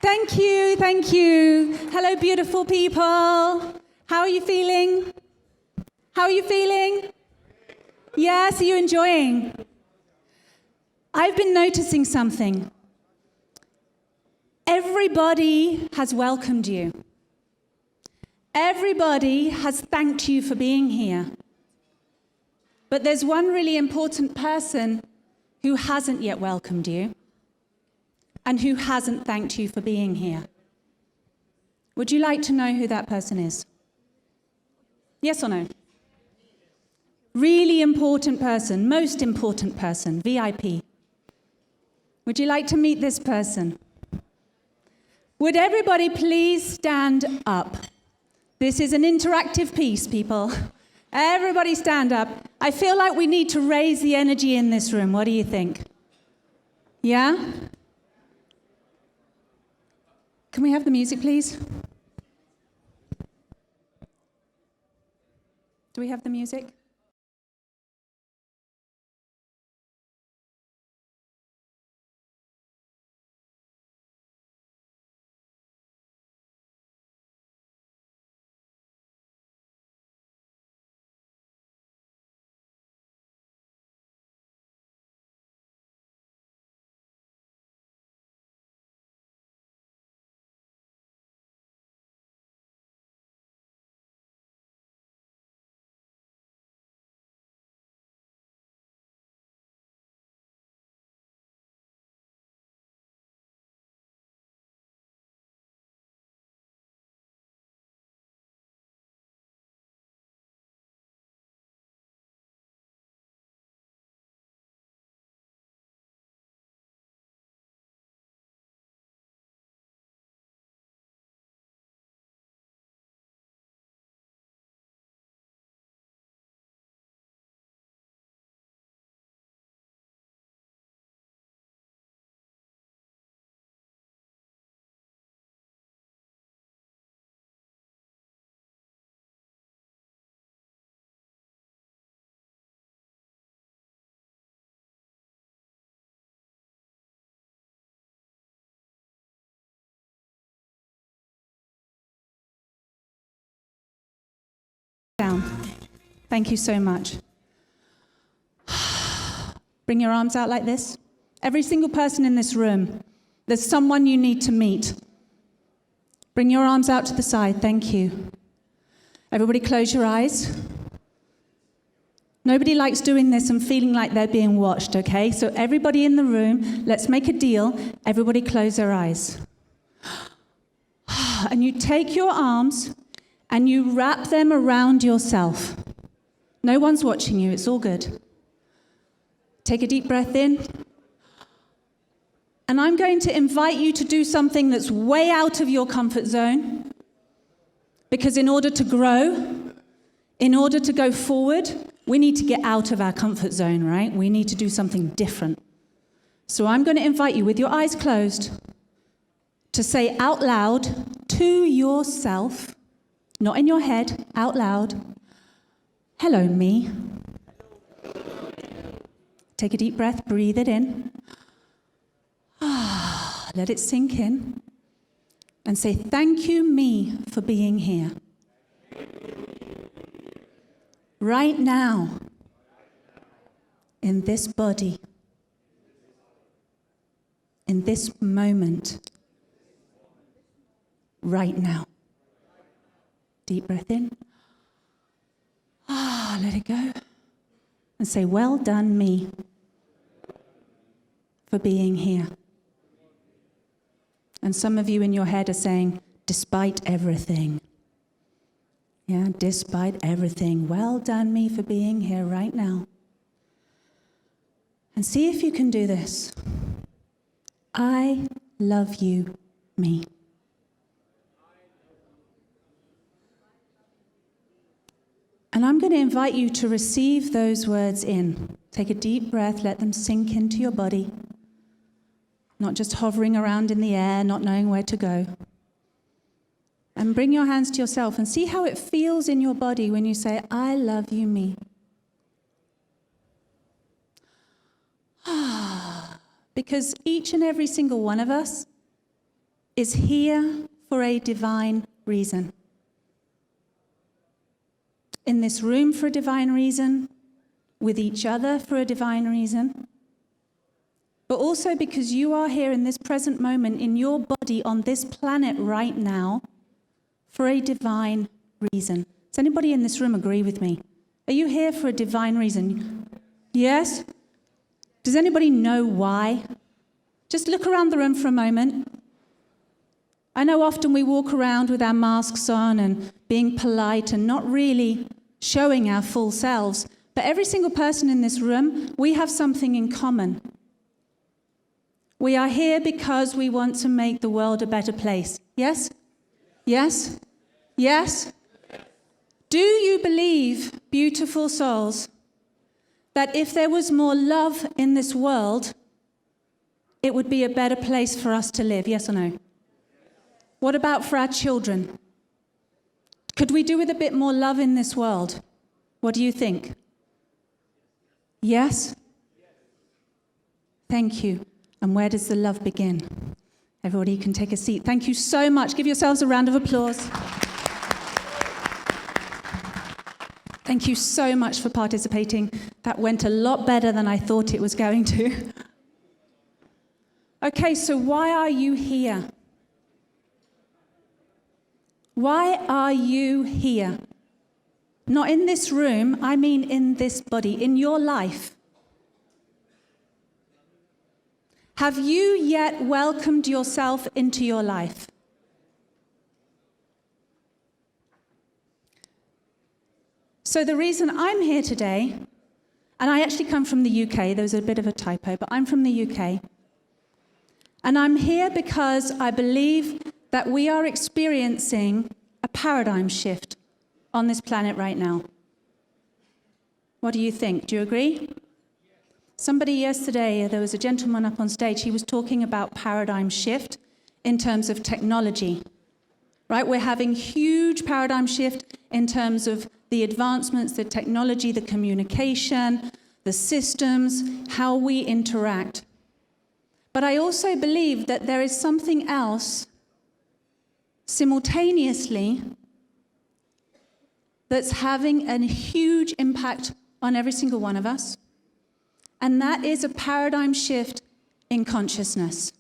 Thank you, thank you. Hello, beautiful people. How are you feeling? How are you feeling? Yes, are you enjoying? I've been noticing something. Everybody has welcomed you. Everybody has thanked you for being here. But there's one really important person who hasn't yet welcomed you and who hasn't thanked you for being here. Would you like to know who that person is? Yes or no? Really important person, most important person, VIP. Would you like to meet this person? Would everybody please stand up? This is an interactive piece, people. Everybody stand up. I feel like we need to raise the energy in this room. What do you think? Yeah? Can we have the music, please? Do we have the music? Down. Thank you so much. Bring your arms out like this. Every single person in this room, there's someone you need to meet. Bring your arms out to the side. Thank you. Everybody close your eyes. Nobody likes doing this and feeling like they're being watched, okay? So everybody in the room, let's make a deal. Everybody close their eyes. And you take your arms and you wrap them around yourself. No one's watching you, it's all good. Take a deep breath in. And I'm going to invite you to do something that's way out of your comfort zone. Because in order to grow, in order to go forward, we need to get out of our comfort zone, right? We need to do something different. So I'm going to invite you with your eyes closed to say out loud to yourself, not in your head, out loud, hello, me. Take a deep breath, breathe it in. Let it sink in. And say, thank you, me, for being here. Right now, in this body, in this moment, right now. Deep breath in. Let it go. And say, well done, me, for being here. And some of you in your head are saying, despite everything. Yeah, despite everything. Well done, me, for being here right now. And see if you can do this. I love you, me. And I'm going to invite you to receive those words in. Take a deep breath, let them sink into your body. Not just hovering around in the air, not knowing where to go. And bring your hands to yourself and see how it feels in your body when you say, I love you, me. Because each and every single one of us is here for a divine reason. In this room for a divine reason, with each other for a divine reason, but also because you are here in this present moment in your body on this planet right now for a divine reason. Does anybody in this room agree with me? Are you here for a divine reason? Yes? Does anybody know why? Just look around the room for a moment. I know often we walk around with our masks on and being polite and not really showing our full selves, but every single person in this room, we have something in common. We are here because we want to make the world a better place. Yes? Yes? Yes? Do you believe, beautiful souls, that if there was more love in this world, it would be a better place for us to live? Yes or no? What about for our children? Could we do with a bit more love in this world? What do you think? Yes? Thank you. And where does the love begin? Everybody can take a seat. Thank you so much. Give yourselves a round of applause. Thank you so much for participating. That went a lot better than I thought it was going to. Okay, so why are you here? Why are you here? Not in this room, I mean in this body, in your life. Have you yet welcomed yourself into your life? So the reason I'm here today, and I actually come from the UK, there was a bit of a typo, but I'm from the UK. And I'm here because I believe that we are experiencing a paradigm shift on this planet right now. What do you think? Do you agree? Somebody yesterday, there was a gentleman up on stage, he was talking about paradigm shift in terms of technology, right? We're having huge paradigm shift in terms of the advancements, the technology, the communication, the systems, how we interact. But I also believe that there is something else simultaneously that's having a huge impact on every single one of us. And that is a paradigm shift in consciousness.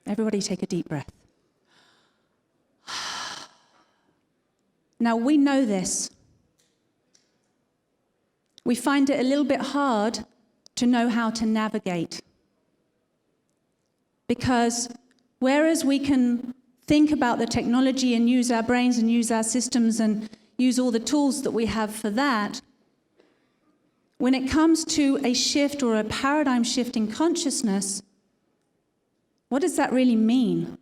Everybody take a deep breath. Now, we know this. We find it a little bit hard to know how to navigate. Because whereas we can think about the technology and use our brains and use our systems and use all the tools that we have for that, when it comes to a shift or a paradigm shift in consciousness, what does that really mean?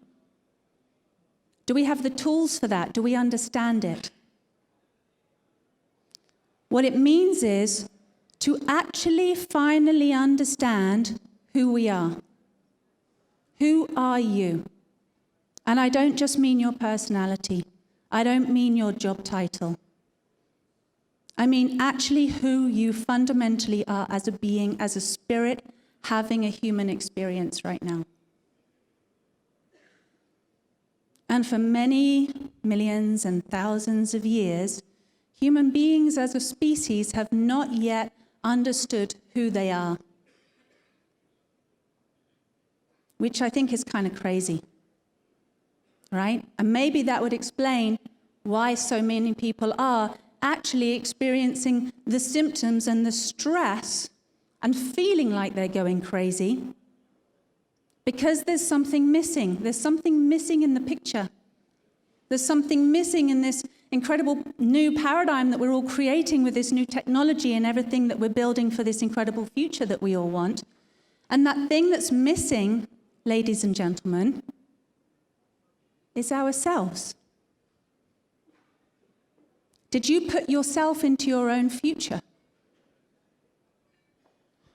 Do we have the tools for that? Do we understand it? What it means is to actually finally understand who we are. Who are you? And I don't just mean your personality. I don't mean your job title. I mean actually who you fundamentally are as a being, as a spirit, having a human experience right now. And for many millions and thousands of years, human beings as a species have not yet understood who they are. Which I think is kind of crazy, right? And maybe that would explain why so many people are actually experiencing the symptoms and the stress and feeling like they're going crazy because there's something missing. There's something missing in the picture. There's something missing in this incredible new paradigm that we're all creating with this new technology and everything that we're building for this incredible future that we all want. And that thing that's missing, ladies and gentlemen, is ourselves. Did you put yourself into your own future?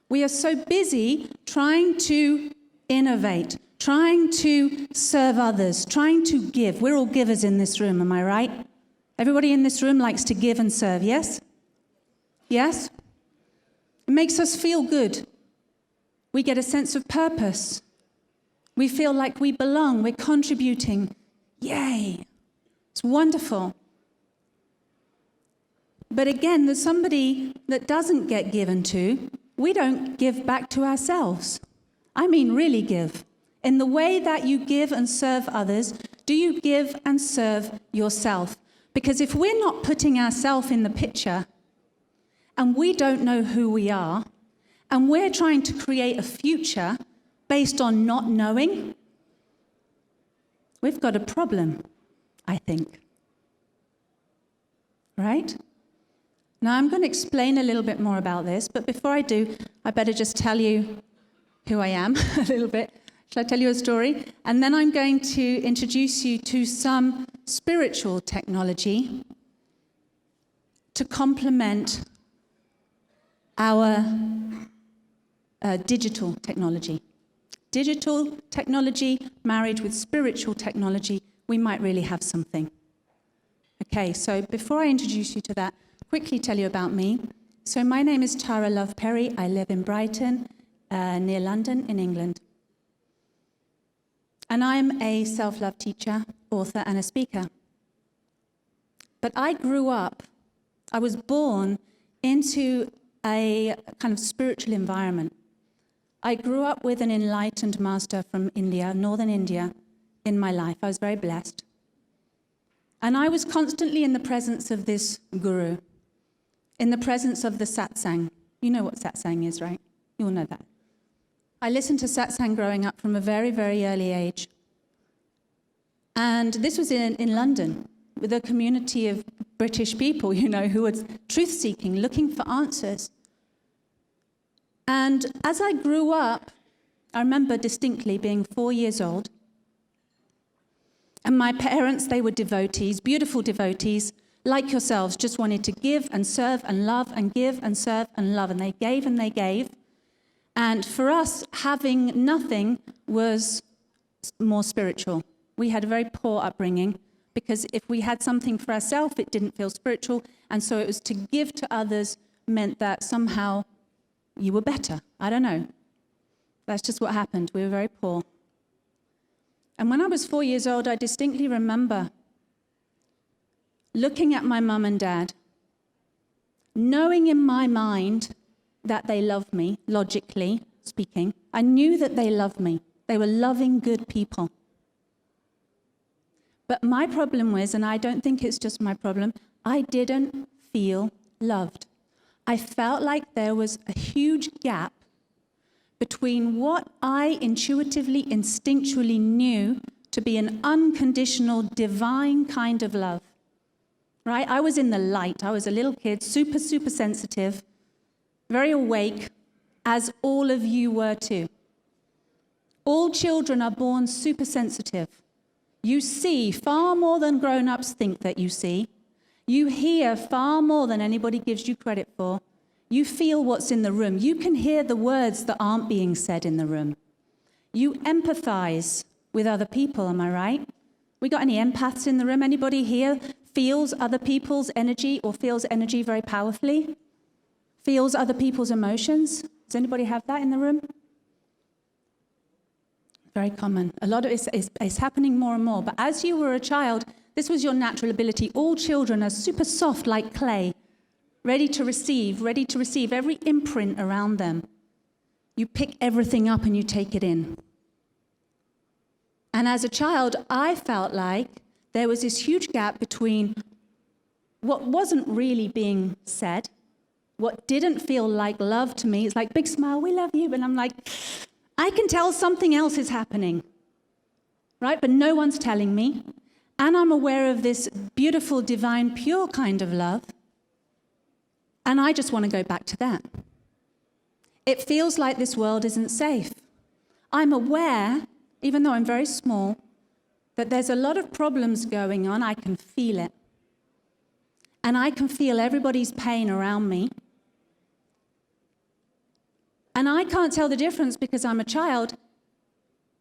We are so busy trying to innovate, trying to serve others, trying to give. We're all givers in this room, am I right? Everybody in this room likes to give and serve, yes? Yes? It makes us feel good. We get a sense of purpose. We feel like we belong, we're contributing. Yay! It's wonderful. But again, there's somebody that doesn't get given to. We don't give back to ourselves. I mean, really give. In the way that you give and serve others, do you give and serve yourself? Because if we're not putting ourselves in the picture, and we don't know who we are, and we're trying to create a future based on not knowing, we've got a problem, I think. Right? Now, I'm going to explain a little bit more about this, but before I do, I better just tell you who I am a little bit. Shall I tell you a story? And then I'm going to introduce you to some spiritual technology to complement our digital technology. Digital technology married with spiritual technology, we might really have something. Okay, so before I introduce you to that, quickly tell you about me. So my name is Tara Love Perry. I live in Brighton, near London in England. And I'm a self-love teacher, author, and a speaker. But I was born into a kind of spiritual environment. I grew up with an enlightened master from India, northern India, in my life. I was very blessed. And I was constantly in the presence of this guru, in the presence of the satsang. You know what satsang is, right? You all know that. I listened to satsang growing up from a very, very early age. And this was in London, with a community of British people, who were truth-seeking, looking for answers. And as I grew up, I remember distinctly being 4 years old, and my parents, they were devotees, beautiful devotees, like yourselves, just wanted to give and serve and love and give and serve and love, and they gave and they gave. And for us, having nothing was more spiritual. We had a very poor upbringing, because if we had something for ourselves, it didn't feel spiritual, and so it was to give to others meant that somehow you were better. I don't know. That's just what happened. We were very poor. And when I was 4 years old, I distinctly remember looking at my mum and dad, knowing in my mind that they loved me, logically speaking. I knew that they loved me. They were loving, good people. But my problem was, and I don't think it's just my problem, I didn't feel loved. I felt like there was a huge gap between what I intuitively, instinctually knew to be an unconditional, divine kind of love. Right? I was in the light. I was a little kid, super, super sensitive, very awake, as all of you were too. All children are born super sensitive. You see far more than grown-ups think that you see. You hear far more than anybody gives you credit for. You feel what's in the room. You can hear the words that aren't being said in the room. You empathize with other people, am I right? We got any empaths in the room? Anybody here feels other people's energy or feels energy very powerfully? Feels other people's emotions? Does anybody have that in the room? Very common. A lot of it is happening more and more. But as you were a child, this was your natural ability. All children are super soft like clay, ready to receive every imprint around them. You pick everything up and you take it in. And as a child, I felt like there was this huge gap between what wasn't really being said, what didn't feel like love to me. It's like, big smile, we love you. And I'm like, I can tell something else is happening, right? But no one's telling me. And I'm aware of this beautiful, divine, pure kind of love. And I just want to go back to that. It feels like this world isn't safe. I'm aware, even though I'm very small, that there's a lot of problems going on. I can feel it. And I can feel everybody's pain around me. And I can't tell the difference because I'm a child.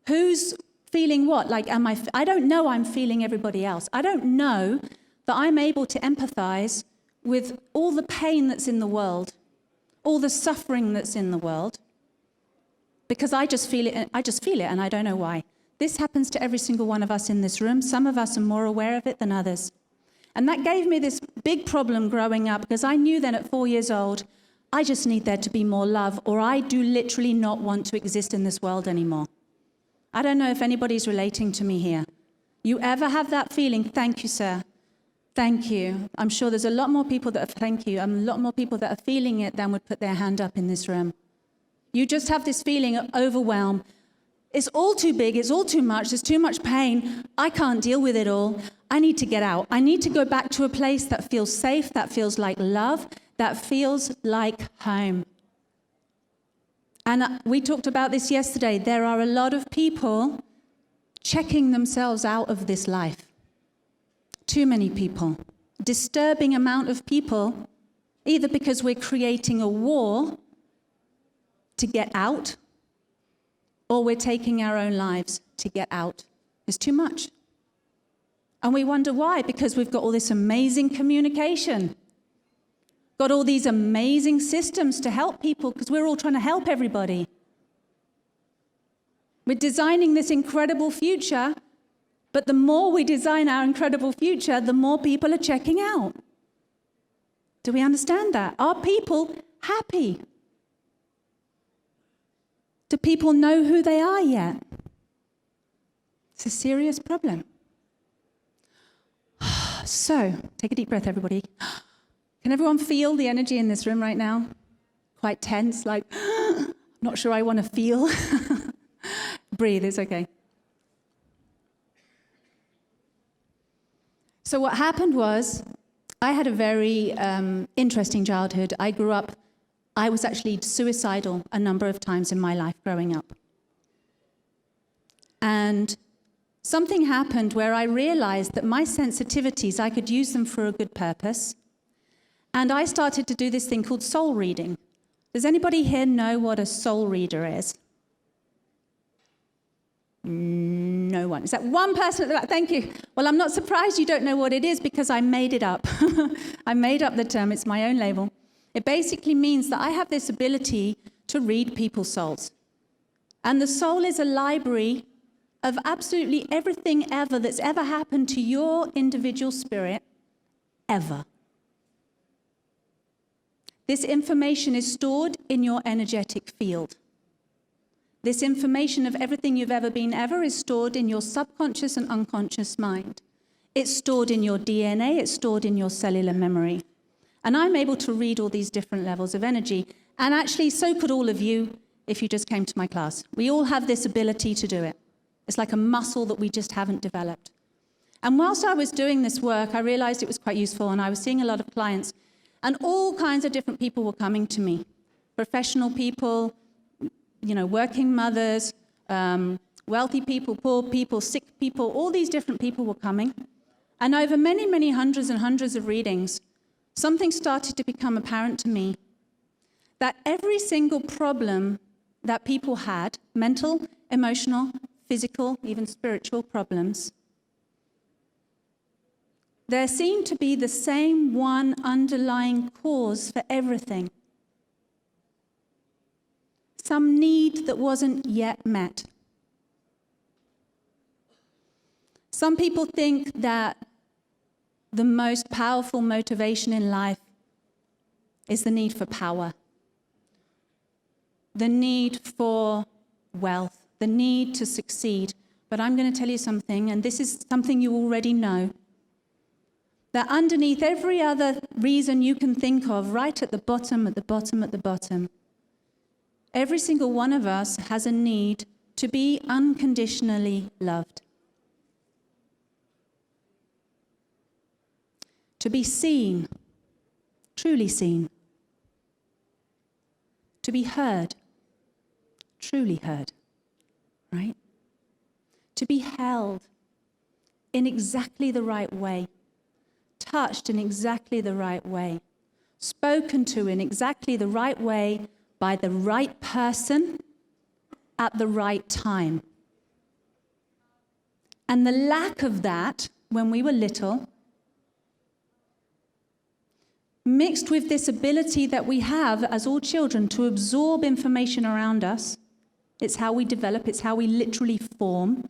Who's feeling what? Like, I don't know I'm feeling everybody else. I don't know that I'm able to empathize with all the pain that's in the world, all the suffering that's in the world. because I just feel it, and I don't know why. This happens to every single one of us in this room. Some of us are more aware of it than others. And that gave me this big problem growing up, because I knew then at 4 years old, I just need there to be more love, or I do literally not want to exist in this world anymore. I don't know if anybody's relating to me here. You ever have that feeling? Thank you, sir. Thank you. I'm sure there's a lot more people that a lot more people that are feeling it than would put their hand up in this room. You just have this feeling of overwhelm. It's all too big, it's all too much, there's too much pain. I can't deal with it all. I need to get out. I need to go back to a place that feels safe, that feels like love, that feels like home. And we talked about this yesterday. There are a lot of people checking themselves out of this life. Too many people. Disturbing amount of people, either because we're creating a war to get out, or we're taking our own lives to get out. It's too much. And we wonder why, because we've got all this amazing communication, got all these amazing systems to help people, because we're all trying to help everybody. We're designing this incredible future, but the more we design our incredible future, the more people are checking out. Do we understand that? Are people happy? Do people know who they are yet? It's a serious problem. So, take a deep breath, everybody. Can everyone feel the energy in this room right now? Quite tense, like, not sure I want to feel. Breathe, it's okay. So what happened was, I had a very interesting childhood. I was actually suicidal a number of times in my life growing up. And something happened where I realized that my sensitivities, I could use them for a good purpose. And I started to do this thing called soul reading. Does anybody here know what a soul reader is? No one. Is that one person at the back? Thank you. Well, I'm not surprised you don't know what it is, because I made it up. I made up the term. It's my own label. It basically means that I have this ability to read people's souls. And the soul is a library of absolutely everything ever that's ever happened to your individual spirit, ever. This information is stored in your energetic field. This information of everything you've ever been ever is stored in your subconscious and unconscious mind. It's stored in your DNA, it's stored in your cellular memory. And I'm able to read all these different levels of energy. And actually, so could all of you if you just came to my class. We all have this ability to do it. It's like a muscle that we just haven't developed. And whilst I was doing this work, I realized it was quite useful, and I was seeing a lot of clients, and all kinds of different people were coming to me. Professional people, working mothers, wealthy people, poor people, sick people, all these different people were coming. And over many, many hundreds and hundreds of readings, something started to become apparent to me, that every single problem that people had, mental, emotional, physical, even spiritual problems, there seemed to be the same one underlying cause for everything. Some need that wasn't yet met. Some people think that the most powerful motivation in life is the need for power, the need for wealth, the need to succeed. But I'm going to tell you something, and this is something you already know, that underneath every other reason you can think of, right at the bottom, every single one of us has a need to be unconditionally loved. To be seen, truly seen. To be heard, truly heard, right? To be held in exactly the right way, touched in exactly the right way, spoken to in exactly the right way by the right person at the right time. And the lack of that when we were little, mixed with this ability that we have as all children to absorb information around us, It's how we develop. It's how we literally form.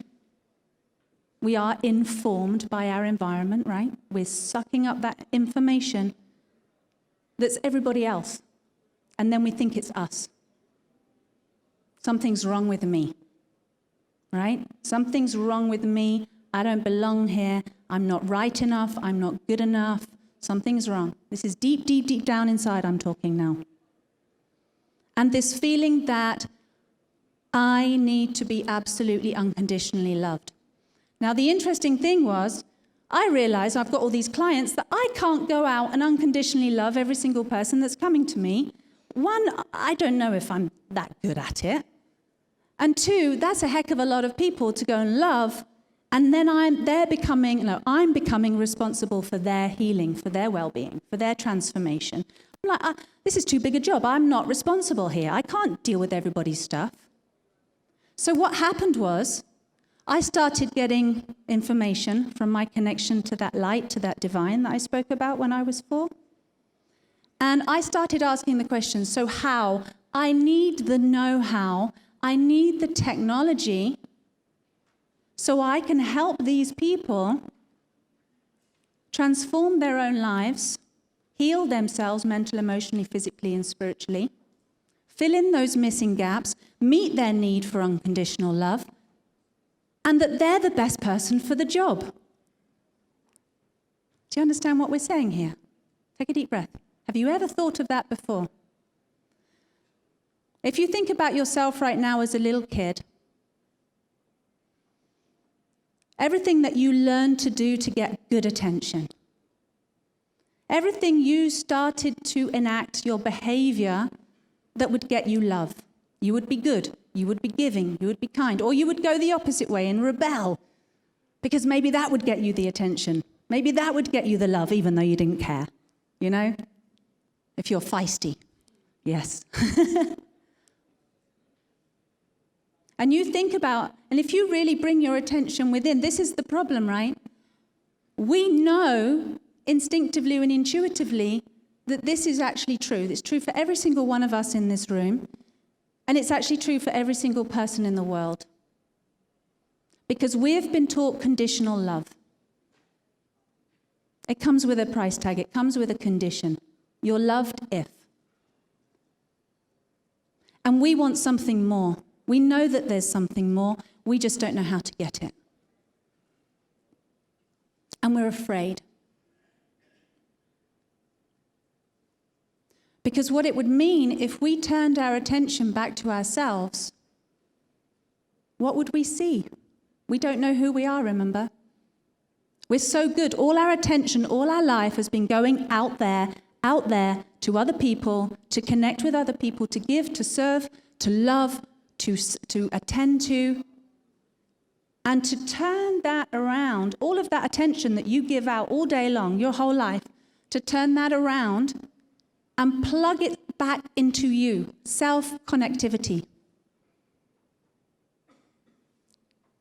We are informed by our environment, right? We're sucking up that information that's everybody else. And then we think it's us. Something's wrong with me, right? Something's wrong with me. I don't belong here. I'm not right enough. I'm not good enough. Something's wrong. This is deep, deep, deep down inside I'm talking now. And this feeling that I need to be absolutely unconditionally loved. Now, the interesting thing was, I realized I've got all these clients that I can't go out and unconditionally love every single person that's coming to me. One, I don't know if I'm that good at it. And two, that's a heck of a lot of people to go and love, and then I'm becoming responsible for their healing, for their well-being, for their transformation. I'm like, this is too big a job. I'm not responsible here. I can't deal with everybody's stuff. So what happened was, I started getting information from my connection to that light, to that divine that I spoke about when I was 4. And I started asking the question, so how? I need the know-how. I need the technology so I can help these people transform their own lives, heal themselves mentally, emotionally, physically, and spiritually, fill in those missing gaps, meet their need for unconditional love, and that they're the best person for the job. Do you understand what we're saying here? Take a deep breath. Have you ever thought of that before? If you think about yourself right now as a little kid, everything that you learned to do to get good attention, everything you started to enact, your behavior that would get you love. You would be good, you would be giving, you would be kind, or you would go the opposite way and rebel, because maybe that would get you the attention. Maybe that would get you the love, even though you didn't care, you know? If you're feisty, yes. And you think about, and if you really bring your attention within, this is the problem, right? We know instinctively and intuitively that this is actually true. It's true for every single one of us in this room, and it's actually true for every single person in the world. Because we've been taught conditional love. It comes with a price tag. It comes with a condition. You're loved if. And we want something more. We know that there's something more. We just don't know how to get it. And we're afraid. Because what it would mean if we turned our attention back to ourselves, what would we see? We don't know who we are, remember? We're so good. All our attention, all our life has been going out there to other people, to connect with other people, to give, to serve, to love, to attend to, and to turn that around, all of that attention that you give out all day long, your whole life, to turn that around and plug it back into you, self-connectivity.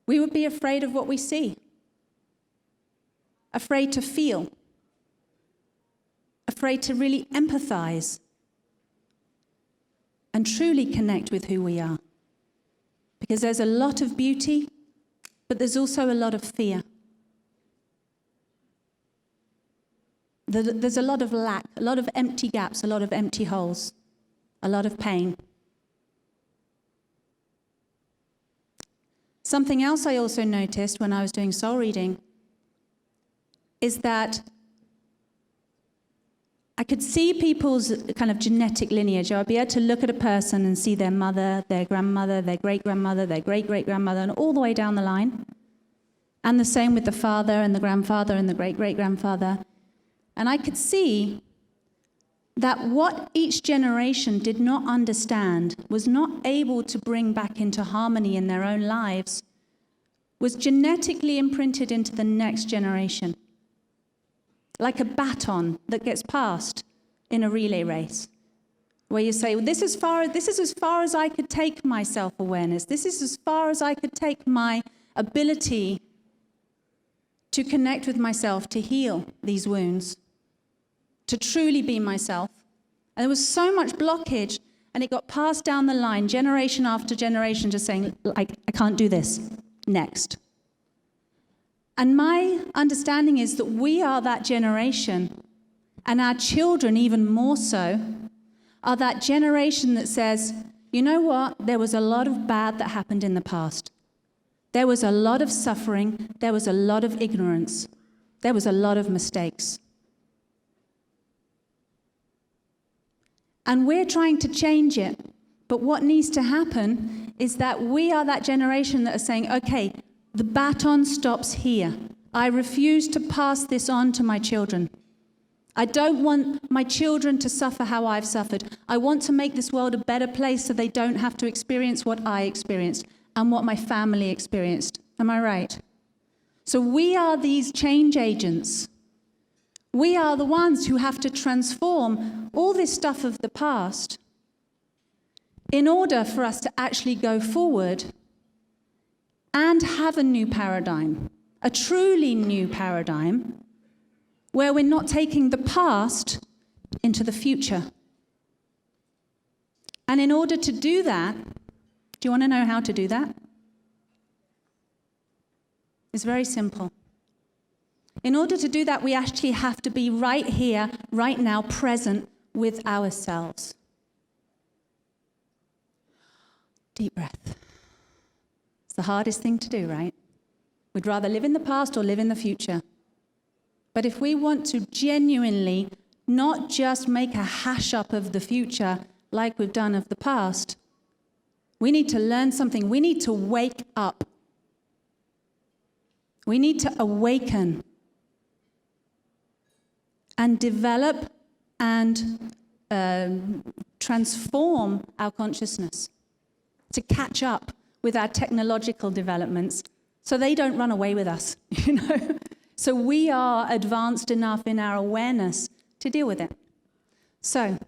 We would be afraid of what we see, afraid to feel, afraid to really empathize and truly connect with who we are. Because there's a lot of beauty, but there's also a lot of fear. There's a lot of lack, a lot of empty gaps, a lot of empty holes, a lot of pain. Something else I also noticed when I was doing soul reading is that I could see people's kind of genetic lineage. I'd be able to look at a person and see their mother, their grandmother, their great-grandmother, their great-great-grandmother, and all the way down the line. And the same with the father and the grandfather and the great-great-grandfather. And I could see that what each generation did not understand, was not able to bring back into harmony in their own lives, was genetically imprinted into the next generation. Like a baton that gets passed in a relay race, where you say, well, this is as far as I could take my self-awareness. This is as far as I could take my ability to connect with myself, to heal these wounds, to truly be myself. And there was so much blockage. And it got passed down the line, generation after generation, just saying, I can't do this. Next. And my understanding is that we are that generation, and our children even more so, are that generation that says, you know what, there was a lot of bad that happened in the past. There was a lot of suffering, there was a lot of ignorance, there was a lot of mistakes. And we're trying to change it, but what needs to happen is that we are that generation that are saying, okay, the baton stops here. I refuse to pass this on to my children. I don't want my children to suffer how I've suffered. I want to make this world a better place so they don't have to experience what I experienced and what my family experienced. Am I right? So we are these change agents. We are the ones who have to transform all this stuff of the past in order for us to actually go forward and have a new paradigm, a truly new paradigm, where we're not taking the past into the future. And in order to do that, do you want to know how to do that? It's very simple. In order to do that, we actually have to be right here, right now, present with ourselves. Deep breath. It's the hardest thing to do, right? We'd rather live in the past or live in the future. But if we want to genuinely not just make a hash up of the future like we've done of the past, we need to learn something. We need to wake up. We need to awaken and develop and transform our consciousness to catch up with our technological developments so they don't run away with us, you know? So we are advanced enough in our awareness to deal with it. So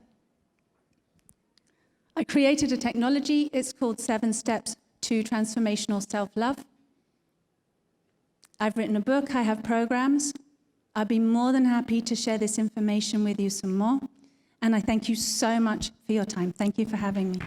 I created a technology. It's called 7 Steps to Transformational Self-Love. I've written a book. I have programs. I'd be more than happy to share this information with you some more. And I thank you so much for your time. Thank you for having me.